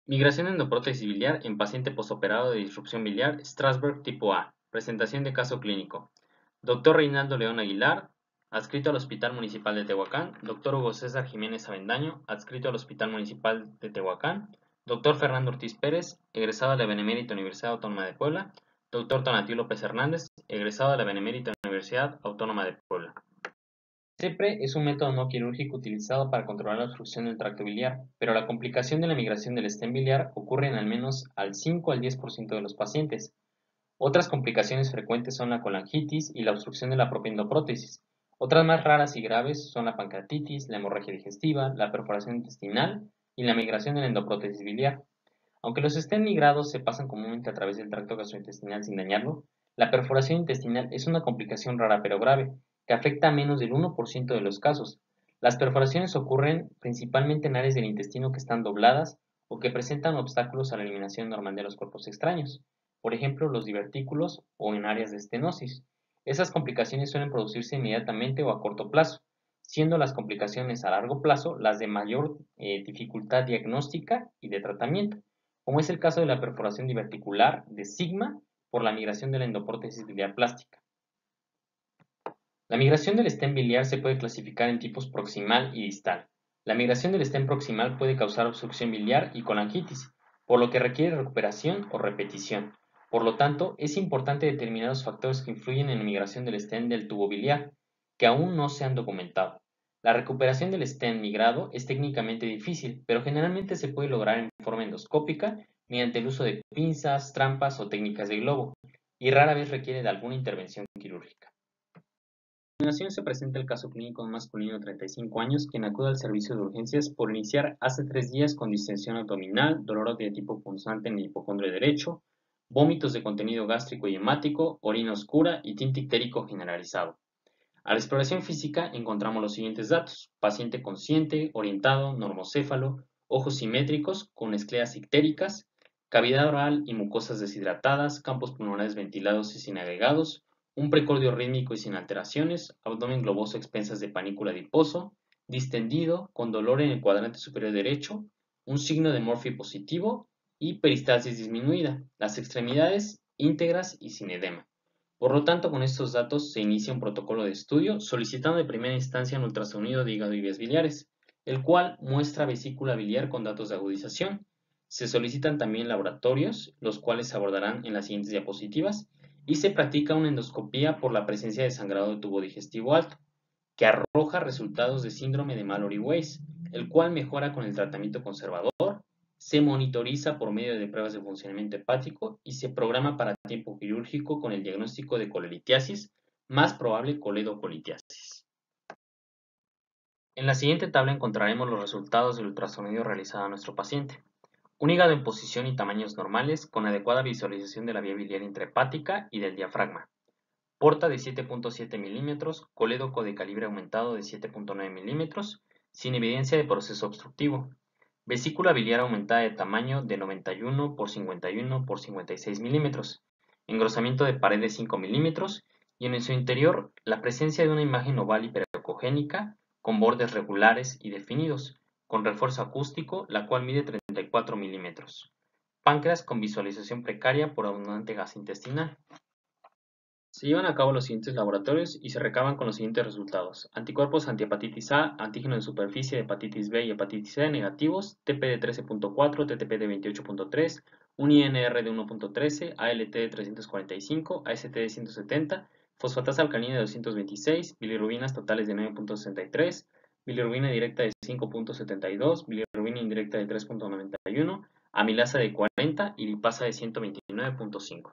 Migración de endoprótesis biliar en paciente postoperado de disrupción biliar Strasberg tipo A. Presentación de caso clínico. Doctor Reinaldo León Aguilar, adscrito al Hospital Municipal de Tehuacán. Doctor Hugo César Jiménez Avendaño, adscrito al Hospital Municipal de Tehuacán. Doctor Fernando Ortiz Pérez, egresado de la Benemérita Universidad Autónoma de Puebla. Doctor Tonatiuh López Hernández, egresado de la Benemérita Universidad Autónoma de Puebla. CEPRE es un método no quirúrgico utilizado para controlar la obstrucción del tracto biliar, pero la complicación de la migración del stent biliar ocurre en al menos al 5 al 10% de los pacientes. Otras complicaciones frecuentes son la colangitis y la obstrucción de la propia endoprótesis. Otras más raras y graves son la pancreatitis, la hemorragia digestiva, la perforación intestinal y la migración de la endoprótesis biliar. Aunque los stents migrados se pasan comúnmente a través del tracto gastrointestinal sin dañarlo, la perforación intestinal es una complicación rara pero grave, que afecta a menos del 1% de los casos. Las perforaciones ocurren principalmente en áreas del intestino que están dobladas o que presentan obstáculos a la eliminación normal de los cuerpos extraños, por ejemplo los divertículos o en áreas de estenosis. Esas complicaciones suelen producirse inmediatamente o a corto plazo, siendo las complicaciones a largo plazo las de mayor dificultad diagnóstica y de tratamiento, como es el caso de la perforación diverticular de sigma por la migración de la endoprótesis biliar plástica. La migración del stent biliar se puede clasificar en tipos proximal y distal. La migración del stent proximal puede causar obstrucción biliar y colangitis, por lo que requiere recuperación o repetición. Por lo tanto, es importante determinar los factores que influyen en la migración del stent del tubo biliar, que aún no se han documentado. La recuperación del stent migrado es técnicamente difícil, pero generalmente se puede lograr en forma endoscópica mediante el uso de pinzas, trampas o técnicas de globo, y rara vez requiere de alguna intervención quirúrgica. A continuación se presenta el caso clínico de un masculino de 35 años quien acude al servicio de urgencias por iniciar hace 3 días con distensión abdominal, dolor de tipo punzante en el hipocondrio derecho, vómitos de contenido gástrico y hemático, orina oscura y tinte ictérico generalizado. A la exploración física encontramos los siguientes datos: paciente consciente, orientado, normocéfalo, ojos simétricos con escleras ictéricas, cavidad oral y mucosas deshidratadas, campos pulmonares ventilados y sin agregados, un precordio rítmico y sin alteraciones, abdomen globoso a expensas de panícula adiposo, distendido, con dolor en el cuadrante superior derecho, un signo de Murphy positivo y peristalsis disminuida, las extremidades íntegras y sin edema. Por lo tanto, con estos datos se inicia un protocolo de estudio solicitando de primera instancia un ultrasonido de hígado y vías biliares, el cual muestra vesícula biliar con datos de agudización. Se solicitan también laboratorios, los cuales se abordarán en las siguientes diapositivas, y se practica una endoscopía por la presencia de sangrado de tubo digestivo alto, que arroja resultados de síndrome de Mallory-Weiss, el cual mejora con el tratamiento conservador, se monitoriza por medio de pruebas de funcionamiento hepático y se programa para tiempo quirúrgico con el diagnóstico de colelitiasis, más probable coledocolitiasis. En la siguiente tabla encontraremos los resultados del ultrasonido realizado a nuestro paciente. Un hígado en posición y tamaños normales con adecuada visualización de la vía biliar intrahepática y del diafragma. Porta de 7.7 milímetros, colédoco de calibre aumentado de 7.9 milímetros, sin evidencia de proceso obstructivo. Vesícula biliar aumentada de tamaño de 91 por 51 por 56 milímetros. Engrosamiento de pared de 5 milímetros y en su interior la presencia de una imagen oval hiperechogénica con bordes regulares y definidos, con refuerzo acústico, la cual mide 34 milímetros. Páncreas con visualización precaria por abundante gas intestinal. Se llevan a cabo los siguientes laboratorios y se recaban con los siguientes resultados: anticuerpos antihepatitis A, antígeno de superficie de hepatitis B y hepatitis C negativos, TP de 13.4, TTP de 28.3, un INR de 1.13, ALT de 345, AST de 170, fosfatasa alcalina de 226, bilirrubinas totales de 9.63, bilirrubina directa de 5.72, bilirrubina indirecta de 3.91, amilasa de 40 y lipasa de 129.5.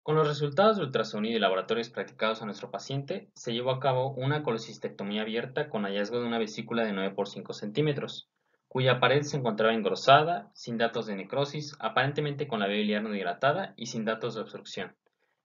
Con los resultados de ultrasonido y laboratorios practicados a nuestro paciente, se llevó a cabo una colecistectomía abierta con hallazgo de una vesícula de 9 por 5 centímetros, cuya pared se encontraba engrosada, sin datos de necrosis, aparentemente con la vía biliar no dilatada y sin datos de obstrucción.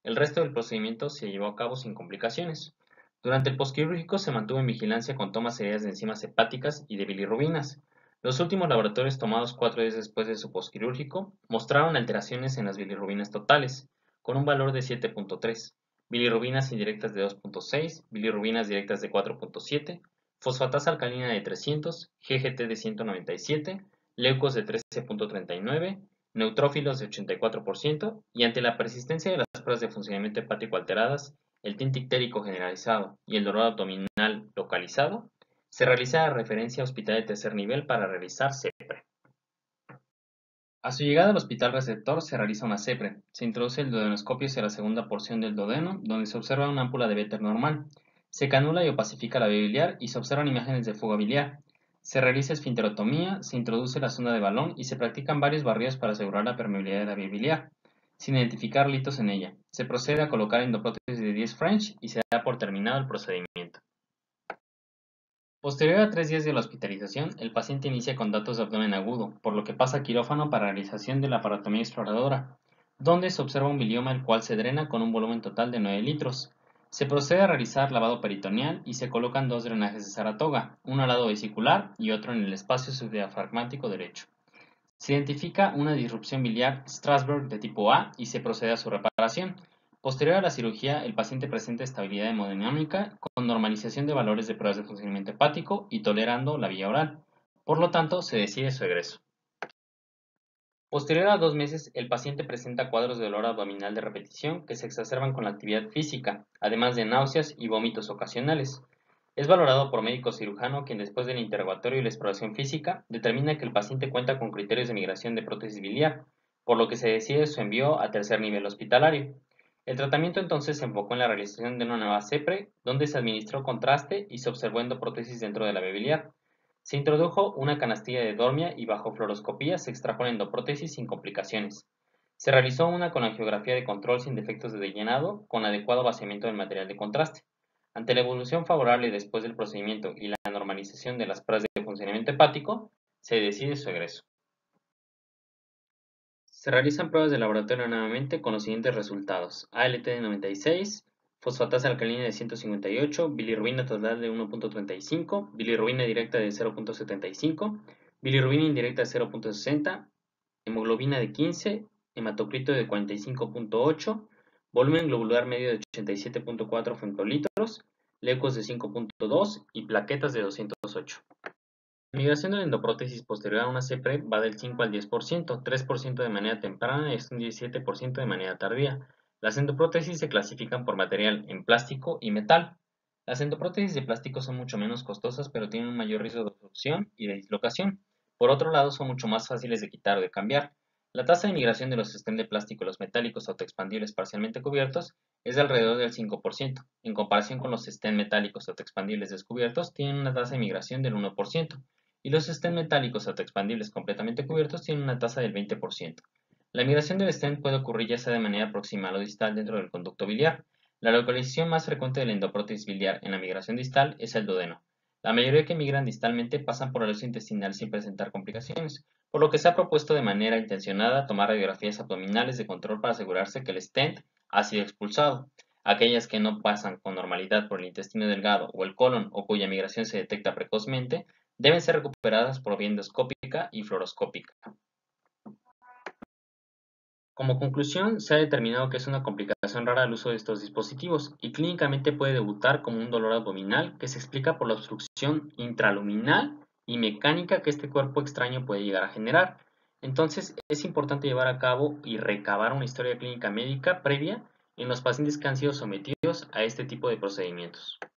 El resto del procedimiento se llevó a cabo sin complicaciones. Durante el posquirúrgico se mantuvo en vigilancia con tomas serias de enzimas hepáticas y de bilirrubinas. Los últimos laboratorios tomados 4 días después de su posquirúrgico mostraron alteraciones en las bilirrubinas totales, con un valor de 7.3, bilirrubinas indirectas de 2.6, bilirrubinas directas de 4.7, fosfatasa alcalina de 300, GGT de 197, leucos de 13.39%, neutrófilos de 84%, y ante la persistencia de las pruebas de funcionamiento hepático alteradas, el tinte ictérico generalizado y el dolor abdominal localizado, se realiza la referencia a hospital de tercer nivel para realizar CEPRE. A su llegada al hospital receptor se realiza una CEPRE. Se introduce el duodenoscopio hacia la segunda porción del duodeno, donde se observa una ámpula de Béter normal. Se canula y opacifica la vía biliar y se observan imágenes de fuga biliar. Se realiza esfinterotomía, se introduce la sonda de balón y se practican varios barridos para asegurar la permeabilidad de la vía biliar, sin identificar litos en ella. Se procede a colocar endoprótesis de 10 French y se da por terminado el procedimiento. Posterior a 3 días de la hospitalización, el paciente inicia con datos de abdomen agudo, por lo que pasa a quirófano para realización de la laparotomía exploradora, donde se observa un bilioma el cual se drena con un volumen total de 9 litros. Se procede a realizar lavado peritoneal y se colocan 2 drenajes de Saratoga, uno al lado vesicular y otro en el espacio subdiafragmático derecho. Se identifica una disrupción biliar Strasberg de tipo A y se procede a su reparación. Posterior a la cirugía, el paciente presenta estabilidad hemodinámica con normalización de valores de pruebas de funcionamiento hepático y tolerando la vía oral. Por lo tanto, se decide su egreso. Posterior a 2 meses, el paciente presenta cuadros de dolor abdominal de repetición que se exacerban con la actividad física, además de náuseas y vómitos ocasionales. Es valorado por médico cirujano quien después del interrogatorio y la exploración física determina que el paciente cuenta con criterios de migración de prótesis biliar, por lo que se decide su envío a tercer nivel hospitalario. El tratamiento entonces se enfocó en la realización de una nueva CEPRE, donde se administró contraste y se observó endoprótesis dentro de la vía biliar. Se introdujo una canastilla de dormia y bajo fluoroscopía se extrajo la endoprótesis sin complicaciones. Se realizó una colangiografía de control sin defectos de llenado con adecuado vaciamiento del material de contraste. Ante la evolución favorable después del procedimiento y la normalización de las pruebas de funcionamiento hepático, se decide su egreso. Se realizan pruebas de laboratorio nuevamente con los siguientes resultados: ALT de 96, fosfatasa alcalina de 158, bilirrubina total de 1.35, bilirrubina directa de 0.75, bilirrubina indirecta de 0.60, hemoglobina de 15, hematocrito de 45.8, volumen globular medio de 87.4 femtolitros, leucos de 5.2 y plaquetas de 208. La migración de la endoprótesis posterior a una CEPRE va del 5 al 10%, 3% de manera temprana y hasta un 17% de manera tardía. Las endoprótesis se clasifican por material en plástico y metal. Las endoprótesis de plástico son mucho menos costosas, pero tienen un mayor riesgo de obstrucción y de dislocación. Por otro lado, son mucho más fáciles de quitar o de cambiar. La tasa de migración de los stents de plástico y los metálicos autoexpandibles parcialmente cubiertos es de alrededor del 5%. En comparación con los stents metálicos autoexpandibles descubiertos, tienen una tasa de migración del 1%. Y los stents metálicos autoexpandibles completamente cubiertos tienen una tasa del 20%. La migración del stent puede ocurrir ya sea de manera proximal o distal dentro del conducto biliar. La localización más frecuente de la endoprótesis biliar en la migración distal es el duodeno. La mayoría que migran distalmente pasan por el hueso intestinal sin presentar complicaciones, por lo que se ha propuesto de manera intencionada tomar radiografías abdominales de control para asegurarse que el stent ha sido expulsado. Aquellas que no pasan con normalidad por el intestino delgado o el colon o cuya migración se detecta precozmente deben ser recuperadas por vía endoscópica y fluoroscópica. Como conclusión, se ha determinado que es una complicación rara el uso de estos dispositivos y clínicamente puede debutar como un dolor abdominal que se explica por la obstrucción intraluminal y mecánica que este cuerpo extraño puede llegar a generar. Entonces, es importante llevar a cabo y recabar una historia clínica médica previa en los pacientes que han sido sometidos a este tipo de procedimientos.